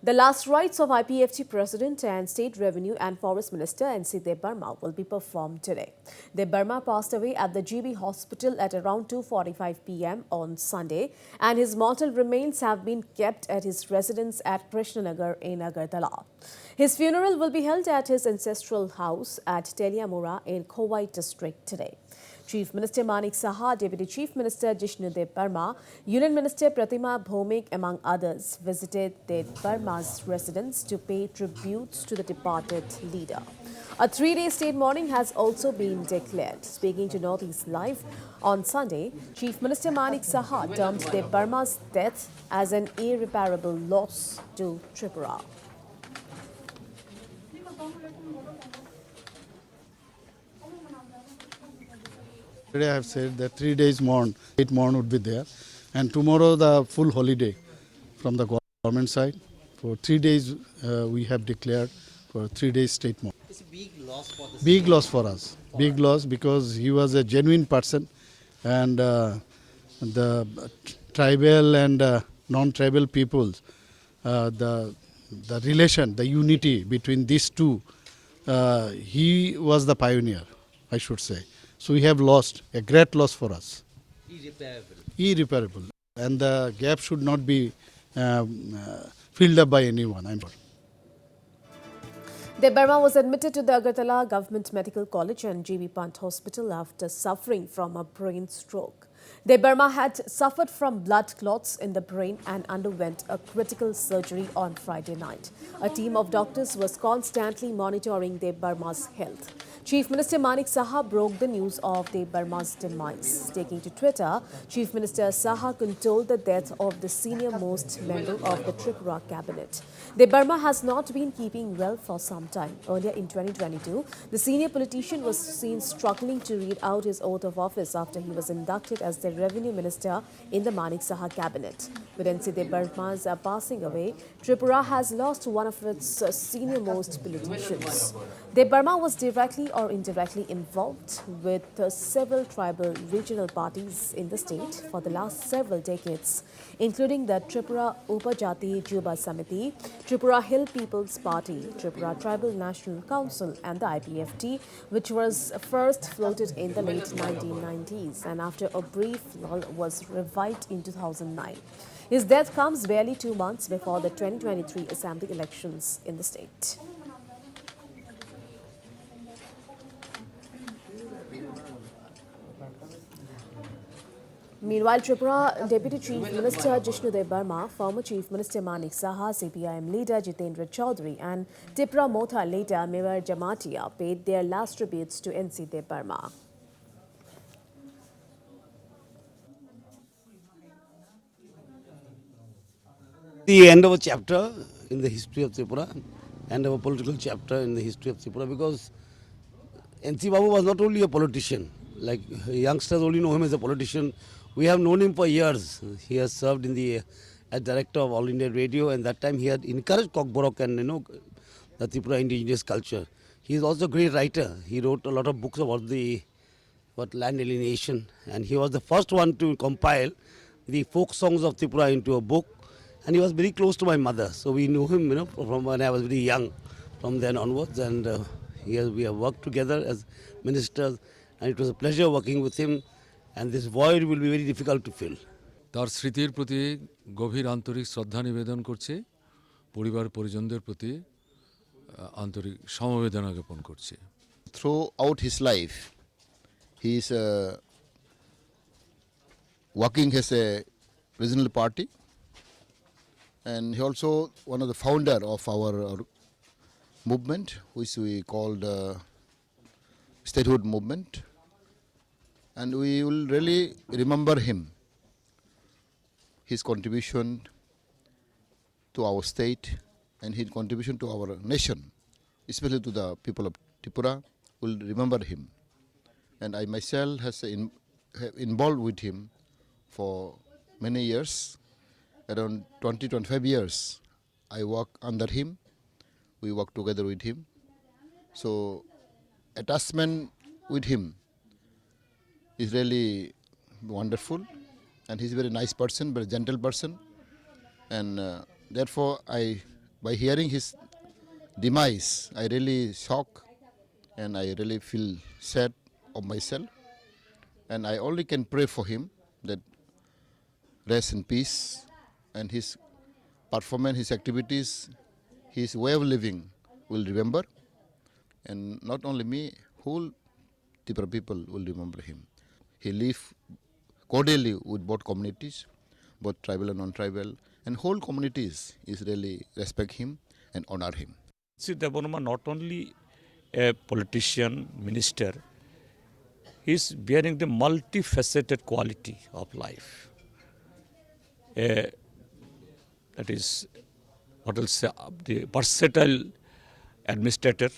The last rites of IPFT President and State Revenue and Forest Minister NC Debbarma will be performed today. Debbarma passed away at the GB Hospital at around 2:45 p.m. on Sunday, and his mortal remains have been kept at his residence at Krishnanagar in Agartala. His funeral will be held at his ancestral house at Teliamura in Khowai district today. Chief Minister Manik Saha, Deputy Chief Minister Jishnu Debbarma, Union Minister Pratima Bhomik, among others, visited Debbarma's residence to pay tributes to the departed leader. A 3-day state mourning has also been declared. Speaking to Northeast Live on Sunday, Chief Minister Manik Saha termed Debbarma's death as an irreparable loss to Tripura. Today I have said that 3 days mourn, 8 mourn would be there, and tomorrow the full holiday from the government side. For 3 days we have declared for 3 days state mourn. It's a big loss for the Big loss for us. Big loss because he was a genuine person, and the tribal and non-tribal peoples, the relation, the unity between these two, he was the pioneer, I should say. So we have lost, a great loss for us. irreparable. Irreparable. And the gap should not be filled up by anyone, I'm sure. Debbarma was admitted to the Agartala Government Medical College and GB Pant Hospital after suffering from a brain stroke. Debbarma had suffered from blood clots in the brain and underwent a critical surgery on Friday night. A team of doctors was constantly monitoring Debbarma's health. Chief Minister Manik Saha broke the news of Debbarma's demise. Taking to Twitter, Chief Minister Saha condoled the death of the senior-most member of the Tripura cabinet. Debbarma has not been keeping well for some time. Earlier in 2022, the senior politician was seen struggling to read out his oath of office after he was inducted as the Revenue Minister in the Manik Saha cabinet. With NC Debbarma's passing away, Tripura has lost one of its senior-most politicians. Debbarma was directly or indirectly involved with several tribal regional parties in the state for the last several decades, including the Tripura Upajati Juba Samiti, Tripura Hill People's Party, Tripura Tribal National Council and the IPFT, which was first floated in the late 1990s and after a brief lull was revived in 2009. His death comes barely 2 months before the 2023 Assembly elections in the state. Meanwhile, Tripura Deputy Chief Minister Jishnu Debbarma, former Chief Minister Manik Saha, CPIM leader Jitendra Chaudhary and Tripura Motha leader Mewar Jamatia paid their last tributes to NC Debbarma. The end of a chapter in the history of Tripura, end of a political chapter in the history of Tripura, because NC Babu was not only a politician, like youngsters only know him as a politician. We have known him for years. He has served in the as director of All India Radio, and that time he had encouraged Kokborok and the Tripura indigenous culture. He is also a great writer. He wrote a lot of books about land alienation, and he was the first one to compile the folk songs of Tripura into a book. And he was very close to my mother, so we knew him, from when I was very young, from then onwards. And we have worked together as ministers, and it was a pleasure working with him. And this void will be very difficult to fill. তার স্মৃতির প্রতি গভীর আন্তরিক শ্রদ্ধা নিবেদন করছি, পরিবার পরিজনদের প্রতি আন্তরিক সমবেদনা জ্ঞাপন করছি। Throughout his life, he is working as a regional party, and he also one of the founder of our movement, which we called statehood movement, and we will really remember him, his contribution to our state and his contribution to our nation, especially to the people of Tripura. Will remember him, and I myself have involved with him for many years. Around 20-25 years I work under him, we work together with him. So attachment with him is really wonderful, and he's a very nice person, very gentle person, and therefore I by hearing his demise, I really shocked and I really feel sad of myself. And I only can pray for him that rest in peace, and his performance, his activities, his way of living will remember. And not only me, whole Tripura people will remember him. He lived cordially with both communities, both tribal and non-tribal, and whole communities is really respect him and honor him. NC Debbarma not only a politician, minister, he is bearing the multifaceted quality of life. That is, what will say, the versatile administrator,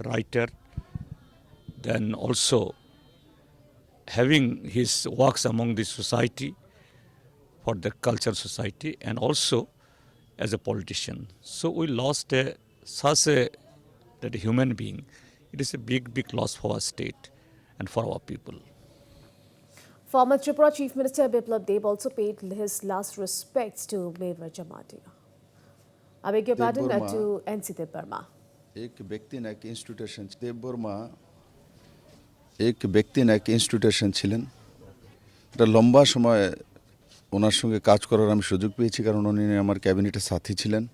writer, then also having his works among the society for the cultural society, and also as a politician. So we lost such a human being. It is a big loss for our state and for our people. Former Tripura Chief Minister Biplab Deb also paid his last respects to Mevar Jamatia. I beg your pardon, to NC Debbarma. एक व्यक्ति ना एक institution Debbarma एक व्यक्ति ना एक institution ছিলেন এটা লম্বা সময় ওনার সঙ্গে কাজ করার আমি সুযোগ পেয়েছি কারণ উনি আমার ক্যাবিনেটের সাথী ছিলেন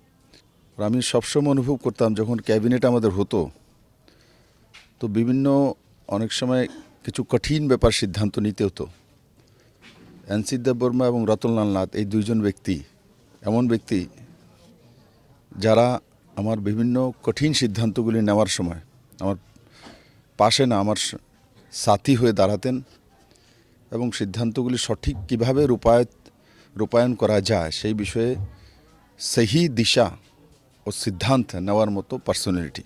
আর আমি সবসময় অনুভব করতাম যখন ক্যাবিনেট আমাদের হতো তো বিভিন্ন অনেক সময় কিছু কঠিন ব্যাপার সিদ্ধান্ত নিতে হতো এনসি দেববর্মা এবং রতনলাল নাথ এই দুইজন ব্যক্তি এমন ব্যক্তি যারা আমার বিভিন্ন কঠিন সিদ্ধান্তগুলি নেওয়ার সময় আমার পাশে না আমার সাথী হয়ে দাঁড়াতেন এবং সিদ্ধান্তগুলি সঠিক কিভাবে রূপায়ণ করা যায় সেই বিষয়ে সহি দিশা ও সিদ্ধান্ত নেওয়ার মতো পার্সোনালিটি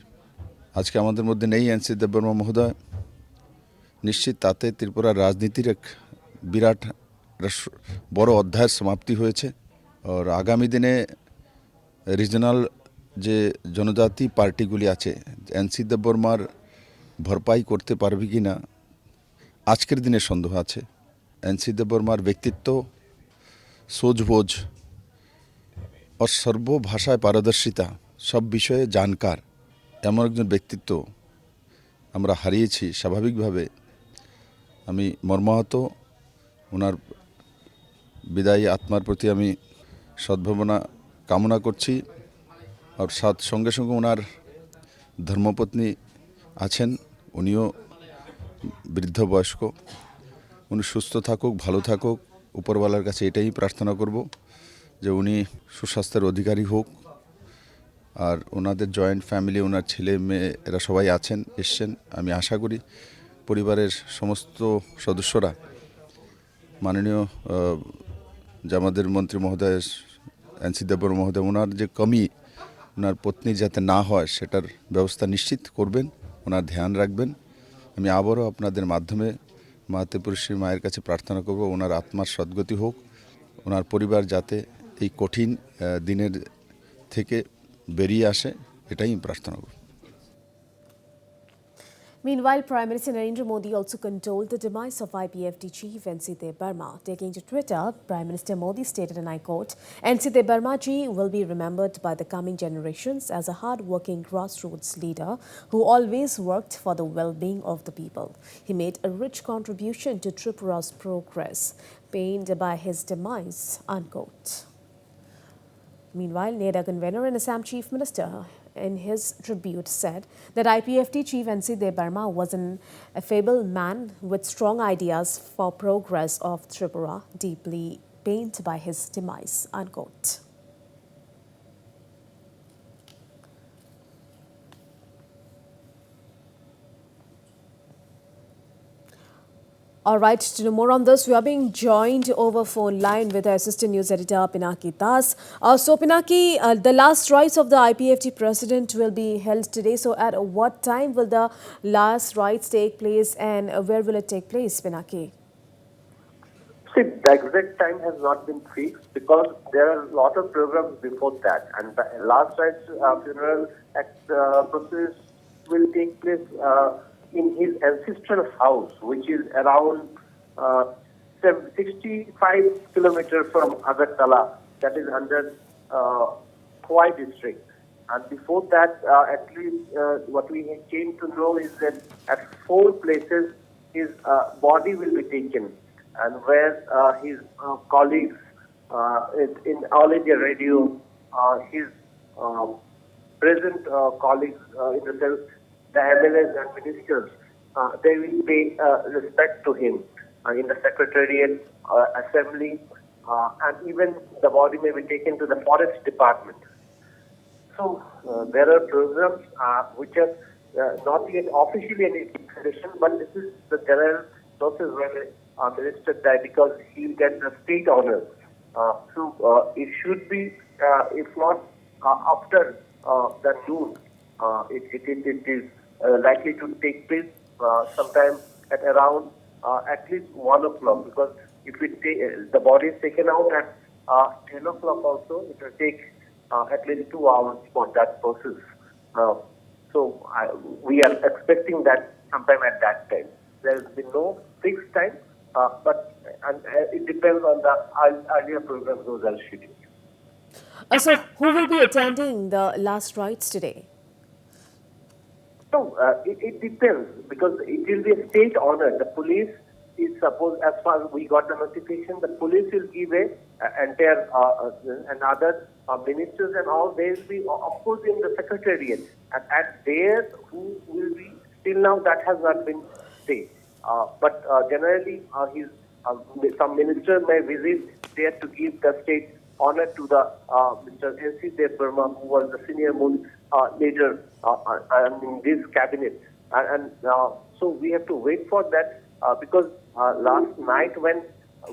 আজকে আমাদের মধ্যে নেই এনসি দেববর্মা মহোদয় নিশ্চিত তাতে ত্রিপুরার রাজনীতির এক বিরাট বড় অধ্যায়ের সমাপ্তি হয়েছে আর আগামী দিনে রিজনাল যে জনজাতি পার্টিগুলি আছে এনসি দেববর্মার ভরপাই করতে পারবে কি না আজকের দিনে সন্দেহ আছে এনসি দেববর্মার ব্যক্তিত্ব সোজবোঝ ও সর্বভাষায় পারদর্শিতা সব বিষয়ে জানকার এমন একজন ব্যক্তিত্ব আমরা হারিয়েছি স্বাভাবিকভাবে আমি মর্মাহত ওনার বিদায়ী আত্মার প্রতি আমি সদ্ভাবনা কামনা করছি আর সঙ্গে সঙ্গে ওনার ধর্মপত্নী আছেন উনিও বৃদ্ধ বয়স্ক উনি সুস্থ থাকুক ভালো থাকুক উপরওয়ালার কাছে এটাই প্রার্থনা করব যে উনি সুস্বাস্থ্যের অধিকারী হোক আর ওনাদের জয়েন্ট ফ্যামিলি ওনার ছেলে মেয়ে এরা সবাই এসছেন আমি আশা করি পরিবারের সমস্ত সদস্যরা মাননীয় যে আমাদের মন্ত্রী মহোদয় এনসি দেববর্মা মহোদয় ওনার যে কমি ওনার পত্নী যাতে না হয় সেটার ব্যবস্থা নিশ্চিত করবেন ওনার ধ্যান রাখবেন আমি আবারও আপনাদের মাধ্যমে মা ত্রিপুরেশ্বরী মায়ের কাছে প্রার্থনা করব ওনার আত্মার সদ্গতি হোক ওনার পরিবার যাতে এই কঠিন দিনের থেকে বেরিয়ে আসে এটাই প্রার্থনা করব Meanwhile, Prime Minister Narendra Modi also condoled the demise of IPFT chief NC Debbarma. Taking to Twitter, Prime Minister Modi stated, and I quote, NC Debbarma ji will be remembered by the coming generations as a hard-working grassroots leader who always worked for the well-being of the people. He made a rich contribution to Tripura's progress, pained by his demise, unquote. Meanwhile, NEDA convener and Assam Chief Minister in his tribute said that IPFT Chief NC Debbarma was an affable man with strong ideas for progress of Tripura, deeply pained by his demise, unquote. All right, to know more on this, we are being joined over phone line with our assistant news editor, Pinaki Das. So, Pinaki, the last rites of the IPFT president will be held today. So, at what time will the last rites take place and where will it take place, Pinaki? See, the exact time has not been fixed because there are a lot of programs before that. And the last rites funeral process will take place in his ancestral house, which is around 65 kilometers from Agartala, that is under Khowai district. And before that, at least what we came to know is that at 4 places his body will be taken, and where his colleagues in All India Radio, his present colleagues in the sense the MLAs and ministers, they will pay respect to him in the Secretariat, Assembly, and even the body may be taken to the Forest Department. So there are programs which are not yet officially any declaration, but this is the general process where the minister died because he will get the state honor. So it should be, if not after the noon, it is likely to take place sometime at around at least 1 o'clock, because if the body is taken out at 10 o'clock also, it will take at least 2 hours for that process. So we are expecting that sometime at that time. There has been no fixed time, but it depends on the earlier program those are scheduled. So, who will be attending the last rites today? No, it depends, because it will be a state honor. The police is supposed, as far as we got the notification, the police will give a entire and other ministers and all. They will be, of course, in the secretariat, and at there who will be till now that has not been said. But generally, some minister may visit there to give the state honor to the Mr. NC Debbarma, who was the senior leader in this cabinet. And so we have to wait for that because last night when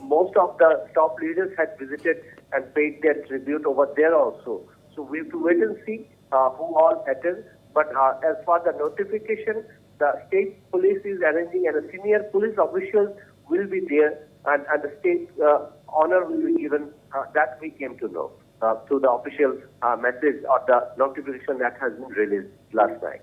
most of the top leaders had visited and paid their tribute over there also. So we have to wait and see who all attend. But as for the notification, the state police is arranging and the senior police officials will be there, and the state honor will be given. That we came to know through the official message or the notification that has been released last night.